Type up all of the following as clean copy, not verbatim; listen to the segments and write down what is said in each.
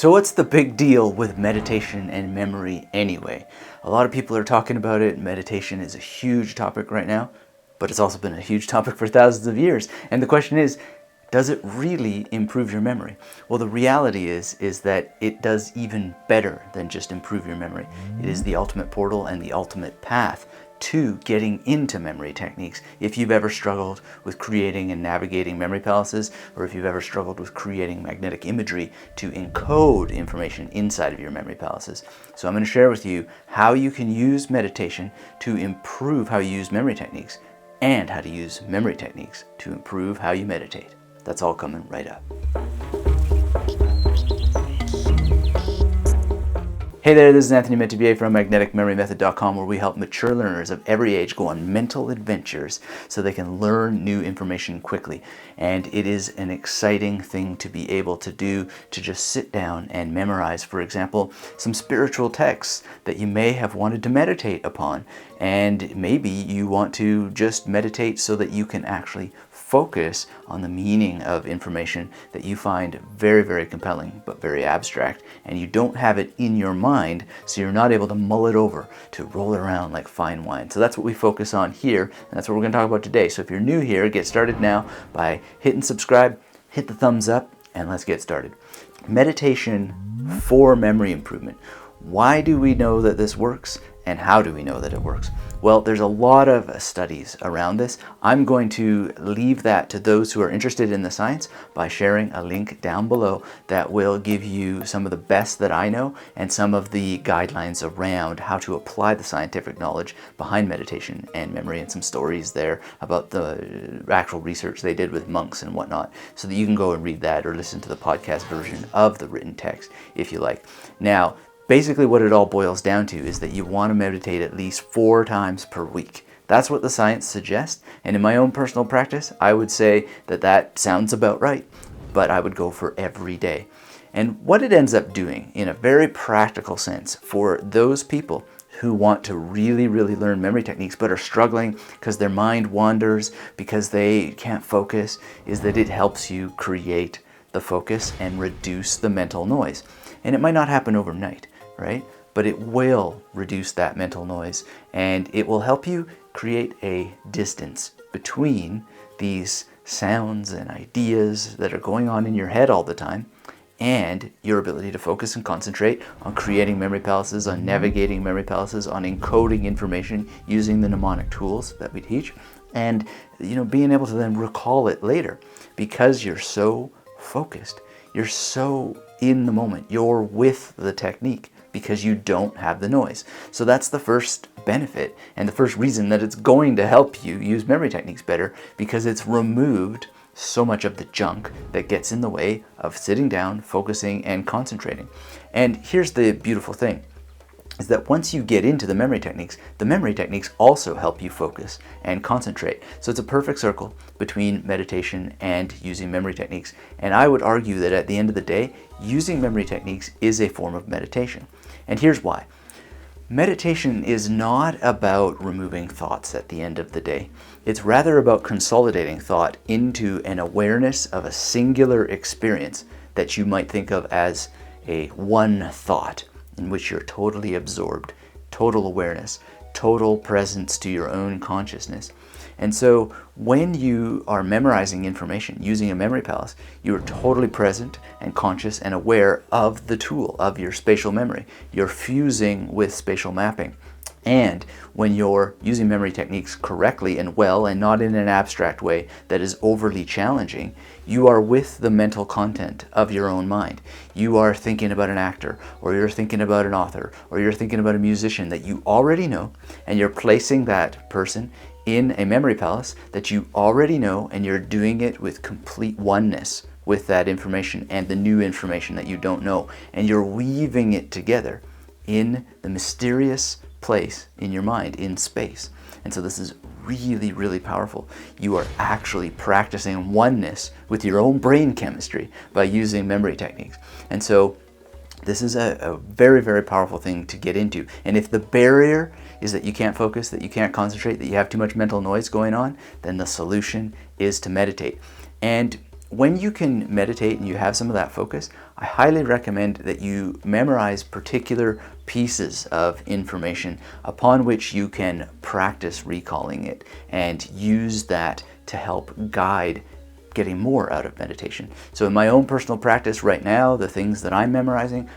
So what's the big deal with meditation and memory anyway? A lot of people are talking about it. Meditation is a huge topic right now, but it's also been a huge topic for thousands of years. And the question is, does it really improve your memory? Well, the reality is that it does even better than just improve your memory. It is the ultimate portal and the ultimate path to getting into memory techniques. If you've ever struggled with creating and navigating memory palaces, or if you've ever struggled with creating magnetic imagery to encode information inside of your memory palaces. So I'm going to share with you how you can use meditation to improve how you use memory techniques, and how to use memory techniques to improve how you meditate. That's all coming right up. Hey there, this is Anthony Metivier from MagneticMemoryMethod.com, where we help mature learners of every age go on mental adventures so they can learn new information quickly. And it is an exciting thing to be able to do, to just sit down and memorize, for example, some spiritual texts that you may have wanted to meditate upon. And maybe you want to just meditate so that you can actually focus on the meaning of information that you find very, very compelling, but very abstract, and you don't have it in your mind, so you're not able to mull it over, to roll it around like fine wine. So that's what we focus on here, and that's what we're going to talk about today. So if you're new here, get started now by hitting subscribe, hit the thumbs up, and let's get started. Meditation for memory improvement. Why do we know that this works? And how do we know that it works? Well, there's a lot of studies around this. I'm going to leave that to those who are interested in the science by sharing a link down below that will give you some of the best that I know and some of the guidelines around how to apply the scientific knowledge behind meditation and memory, and some stories there about the actual research they did with monks and whatnot, so that you can go and read that or listen to the podcast version of the written text if you like. Now, basically what it all boils down to is that you want to meditate at least 4 times per week. That's what the science suggests, and in my own personal practice, I would say that that sounds about right, but I would go for every day. And what it ends up doing, in a very practical sense, for those people who want to really, really learn memory techniques but are struggling because their mind wanders, because they can't focus, is that it helps you create the focus and reduce the mental noise. And it might not happen overnight, right? But it will reduce that mental noise, and it will help you create a distance between these sounds and ideas that are going on in your head all the time and your ability to focus and concentrate on creating memory palaces, on navigating memory palaces, on encoding information using the mnemonic tools that we teach, and being able to then recall it later because you're so focused. You're so in the moment. You're with the technique because you don't have the noise. So that's the first benefit and the first reason that it's going to help you use memory techniques better, because it's removed so much of the junk that gets in the way of sitting down, focusing, and concentrating. And here's the beautiful thing, is that once you get into the memory techniques also help you focus and concentrate. So it's a perfect circle between meditation and using memory techniques. And I would argue that at the end of the day, using memory techniques is a form of meditation. And here's why. Meditation is not about removing thoughts at the end of the day. It's rather about consolidating thought into an awareness of a singular experience that you might think of as a one thought, in which you're totally absorbed, total awareness, total presence to your own consciousness. And so when you are memorizing information using a memory palace, you are totally present and conscious and aware of the tool, of your spatial memory. You're fusing with spatial mapping. And when you're using memory techniques correctly and well, and not in an abstract way that is overly challenging, you are with the mental content of your own mind. You are thinking about an actor, or you're thinking about an author, or you're thinking about a musician that you already know, and you're placing that person in a memory palace that you already know, and you're doing it with complete oneness with that information and the new information that you don't know. And you're weaving it together in the mysterious place in your mind, in space. And so this is really, really powerful. You are actually practicing oneness with your own brain chemistry by using memory techniques. And so this is a very, very powerful thing to get into. And if the barrier is that you can't focus, that you can't concentrate, that you have too much mental noise going on, then the solution is to meditate. And when you can meditate and you have some of that focus, I highly recommend that you memorize particular pieces of information upon which you can practice recalling it and use that to help guide getting more out of meditation. So in my own personal practice right now, the things that I'm memorizing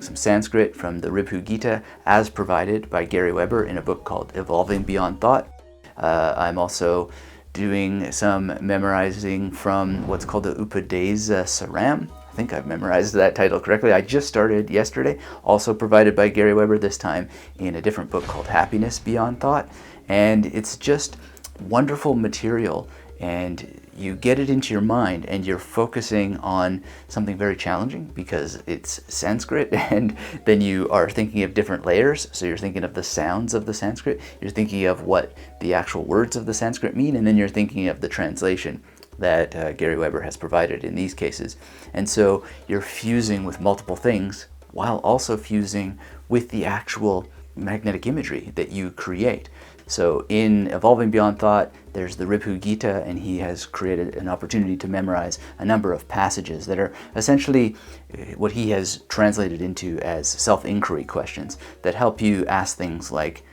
some Sanskrit from the Ribhu Gita as provided by Gary Weber in a book called Evolving Beyond Thought. I'm also doing some memorizing from what's called the Upadesa Saram. I think I've memorized that title correctly. I just started yesterday, also provided by Gary Weber, this time in a different book called Happiness Beyond Thought. And it's just wonderful material, and you get it into your mind and you're focusing on something very challenging because it's Sanskrit, and then you are thinking of different layers. So you're thinking of the sounds of the Sanskrit, you're thinking of what the actual words of the Sanskrit mean, and then you're thinking of the translation that Gary Weber has provided in these cases. And so you're fusing with multiple things while also fusing with the actual magnetic imagery that you create. So in Evolving Beyond Thought, there's the Ribhu Gita, and he has created an opportunity to memorize a number of passages that are essentially what he has translated into as self-inquiry questions that help you ask things like,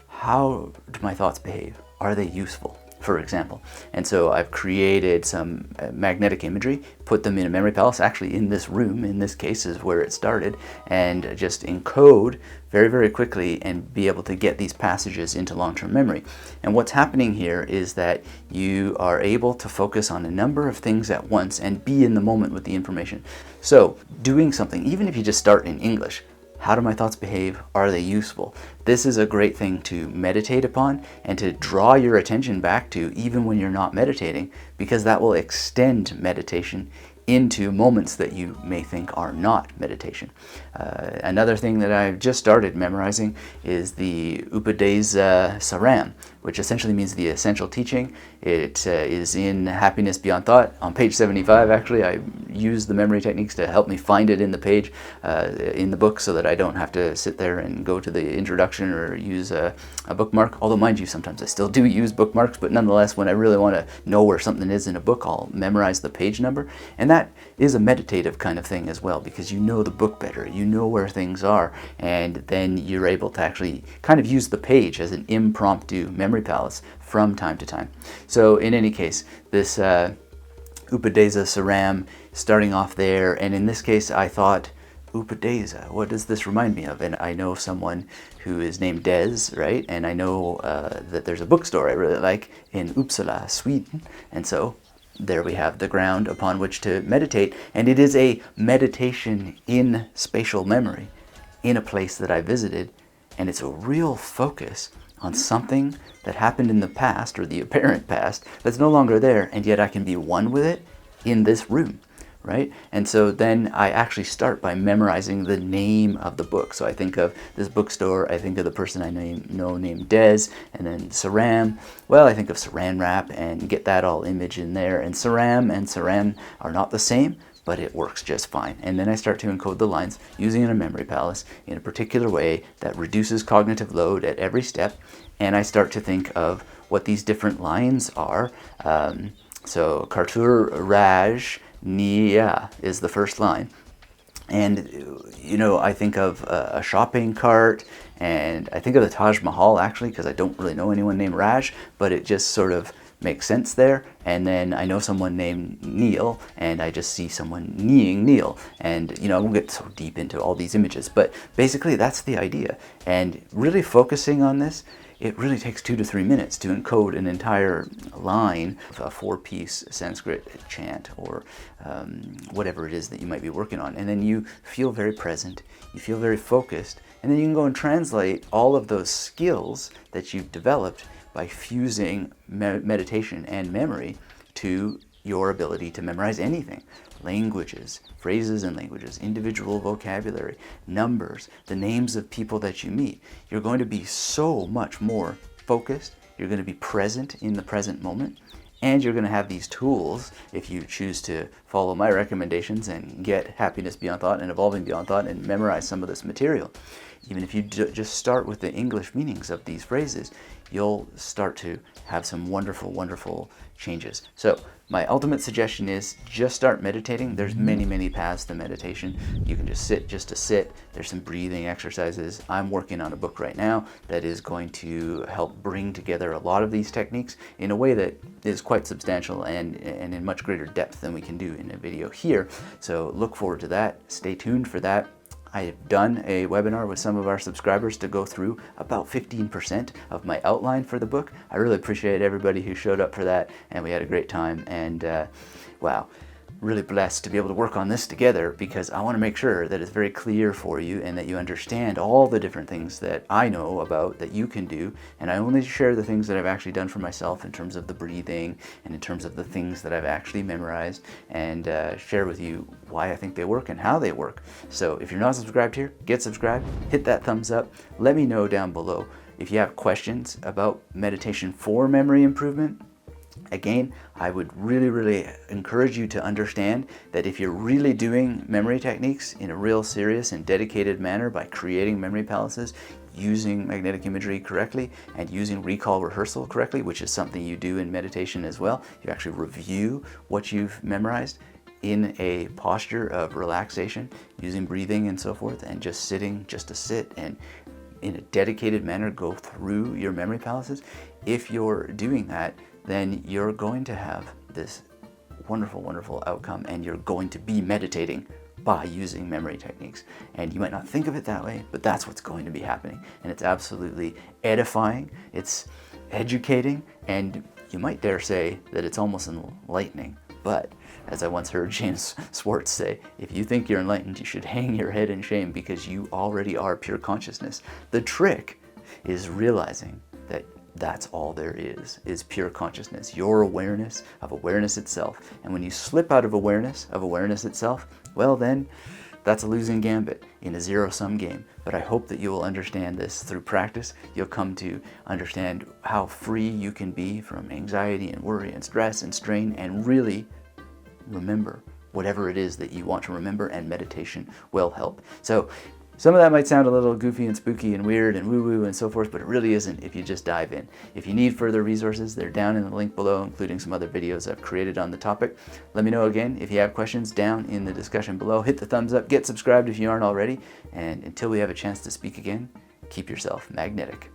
how do my thoughts behave? Are they useful? For example. And so I've created some magnetic imagery, put them in a memory palace, actually in this room, in this case is where it started, and just encode very, very quickly and be able to get these passages into long-term memory. And what's happening here is that you are able to focus on a number of things at once and be in the moment with the information. So doing something, even if you just start in English, how do my thoughts behave? Are they useful? This is a great thing to meditate upon and to draw your attention back to even when you're not meditating, because that will extend meditation into moments that you may think are not meditation. Another thing that I've just started memorizing is the Upadesa Saram, which essentially means the essential teaching. It is in Happiness Beyond Thought on page 75. Actually, I use the memory techniques to help me find it in the page in the book so that I don't have to sit there and go to the introduction or use a bookmark. Although, mind you, sometimes I still do use bookmarks, but nonetheless, when I really want to know where something is in a book, I'll memorize the page number. And that is a meditative kind of thing as well, because you know the book better, you know where things are, and then you're able to actually kind of use the page as an impromptu memory palace from time to time. So in any case, this Upadesa Saram, starting off there, and in this case I thought, Upadesa, what does this remind me of? And I know someone who is named Des, right? And I know that there's a bookstore I really like in Uppsala, Sweden, and so there we have the ground upon which to meditate, and it is a meditation in spatial memory in a place that I visited, and it's a real focus on something that happened in the past, or the apparent past, that's no longer there, and yet I can be one with it in this room, right? And so then I actually start by memorizing the name of the book. So I think of this bookstore, I think of the person I know named Des, and then Saram. Well, I think of Saran Wrap and get that all image in there. And Saran are not the same, but it works just fine. And then I start to encode the lines using a memory palace in a particular way that reduces cognitive load at every step. And I start to think of what these different lines are. So Kartur Raj Nia is the first line. And, you know, I think of a shopping cart, and I think of the Taj Mahal, actually, because I don't really know anyone named Raj, but it just sort of makes sense there. And then I know someone named Neil, and I just see someone kneeing Neil. And, you know, I won't get so deep into all these images, but basically that's the idea. And really focusing on this, it really takes 2 to 3 minutes to encode an entire line of a 4-piece Sanskrit chant, or whatever it is that you might be working on. And then you feel very present, you feel very focused, and then you can go and translate all of those skills that you've developed by fusing meditation and memory to your ability to memorize anything. Languages, phrases and languages, individual vocabulary, numbers, the names of people that you meet. You're going to be so much more focused, you're going to be present in the present moment, and you're going to have these tools, if you choose to follow my recommendations and get Happiness Beyond Thought and Evolving Beyond Thought and memorize some of this material. Even if you just start with the English meanings of these phrases, you'll start to have some wonderful, wonderful changes. So my ultimate suggestion is just start meditating. There's many, many paths to meditation. You can just sit just to sit. There's some breathing exercises. I'm working on a book right now that is going to help bring together a lot of these techniques in a way that is quite substantial and in much greater depth than we can do in a video here. So look forward to that. Stay tuned for that. I have done a webinar with some of our subscribers to go through about 15% of my outline for the book. I really appreciate everybody who showed up for that, and we had a great time. And wow, really blessed to be able to work on this together, because I want to make sure that it's very clear for you and that you understand all the different things that I know about that you can do. And I only share the things that I've actually done for myself in terms of the breathing and in terms of the things that I've actually memorized, and share with you why I think they work and how they work. So if you're not subscribed here, get subscribed, hit that thumbs up. Let me know down below if you have questions about meditation for memory improvement. Again, I would really, really encourage you to understand that if you're really doing memory techniques in a real serious and dedicated manner by creating memory palaces, using magnetic imagery correctly, and using recall rehearsal correctly, which is something you do in meditation as well. You actually review what you've memorized in a posture of relaxation, using breathing and so forth, and just sitting just to sit and in a dedicated manner go through your memory palaces. If you're doing that, then you're going to have this wonderful, wonderful outcome, and you're going to be meditating by using memory techniques. And you might not think of it that way, but that's what's going to be happening. And it's absolutely edifying, it's educating, and you might dare say that it's almost enlightening. But as I once heard James Swartz say, if you think you're enlightened, you should hang your head in shame, because you already are pure consciousness. The trick is realizing that that's all there is pure consciousness, your awareness of awareness itself. And when you slip out of awareness itself, well then, that's a losing gambit in a zero-sum game. But I hope that you will understand this through practice. You'll come to understand how free you can be from anxiety and worry and stress and strain, and really remember whatever it is that you want to remember, and meditation will help. So some of that might sound a little goofy and spooky and weird and woo-woo and so forth, but it really isn't if you just dive in. If you need further resources, they're down in the link below, including some other videos I've created on the topic. Let me know again if you have questions down in the discussion below. Hit the thumbs up, get subscribed if you aren't already, and until we have a chance to speak again, keep yourself magnetic.